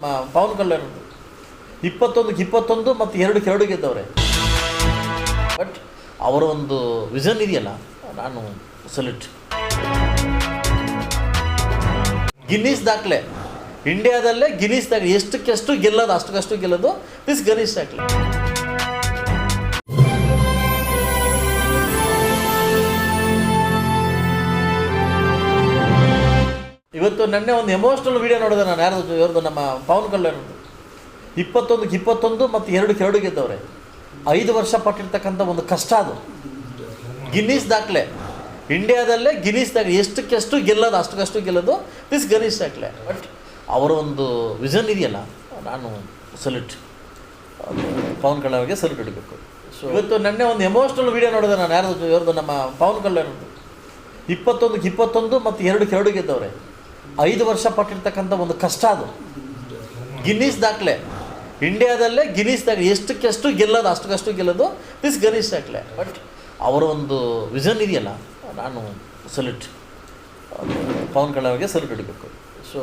ಪವನ್ ಕಲ್ಯಾಣ್ 21 ಮತ್ತು 2 ಗೆದ್ದವ್ರೆ. ಬಟ್ ಅವರ ಒಂದು ವಿಷನ್ ಇದೆಯಲ್ಲ, ನಾನು ಸಲ್ಯೂಟ್. ಗಿನ್ನೀಸ್ ದಾಖಲೆ, ಇಂಡಿಯಾದಲ್ಲೇ ಗಿನ್ನೀಸ್ ದಾಖಲೆ, ಎಷ್ಟಕ್ಕೆಷ್ಟು ಗೆಲ್ಲೋದು ಅಷ್ಟಕ್ಕಷ್ಟು ಗೆಲ್ಲೋದು ದಿಸ್ ಗಣೇಶ್ ದಾಖಲೆ. ಇವತ್ತು ನೆನ್ನೆ ಒಂದು ಎಮೋಷ್ನಲ್ ವಿಡಿಯೋ ನೋಡಿದೆ ನಾನು. ಇವ್ರದ್ದು ನಮ್ಮ ಪವನ್ ಕಲ್ಯಾಣ್ 21 ಮತ್ತು 2 ಗೆದ್ದವ್ರೆ. 5 ವರ್ಷ ಪಟ್ಟಿರ್ತಕ್ಕಂಥ ಒಂದು ಕಷ್ಟ ಅದು. ಗಿನ್ನೀಸ್ ದಾಖಲೆ, ಇಂಡಿಯಾದಲ್ಲೇ ಗಿನ್ನೀಸ್ ದಾಖಲೆ, ಎಷ್ಟಕ್ಕೆಷ್ಟು ಗೆಲ್ಲೋದು ಅಷ್ಟಕ್ಕಷ್ಟು ಗೆಲ್ಲೋದು ದಿಸ್ ಗಣೇಶ್ ದಾಖಲೆ. ಬಟ್ ಅವರ ಒಂದು ವಿಷನ್ ಇದೆಯಲ್ಲ, ನಾನು ಸಲ್ಯೂಟ್. ಪವನ್ ಕಲ್ಯಾಣ್ಗೆ ಸಲ್ಯೂಟ್ ಹಿಡಬೇಕು. ಸೊ ಇವತ್ತು ನೆನ್ನೆ ಒಂದು ಎಮೋಷ್ನಲ್ ವಿಡಿಯೋ ನೋಡಿದೆ ನಾನು. ಇವ್ರದ್ದು ನಮ್ಮ ಪವನ್ ಕಲ್ಯಾಣ್ 21 ಮತ್ತು 2 ಗೆದ್ದವ್ರೆ. 5 ವರ್ಷ ಪಟ್ಟಿರ್ತಕ್ಕಂಥ ಒಂದು ಕಷ್ಟ ಅದು. ಗಿನ್ನೀಸ್ ದಾಖಲೆ, ಇಂಡಿಯಾದಲ್ಲೇ ಗಿನ್ನೀಸ್ ದಾಖಲೆ, ಎಷ್ಟಕ್ಕೆಷ್ಟು ಗೆಲ್ಲೋದು ಅಷ್ಟಕ್ಕಷ್ಟು ಗೆಲ್ಲೋದು ದಿಸ್ ಗಣೇಶ್ ದಾಖಲೆ. ಬಟ್ ಅವರ ಒಂದು ವಿಷನ್ ಇದೆಯಲ್ಲ, ನಾನು ಸಲ್ಯೂಟ್. ಪವನ್ ಕಲ್ಯಾಣ್ಗೆ ಸಲ್ಯೂಟ್ ಹಿಡಬೇಕು. ಸೊ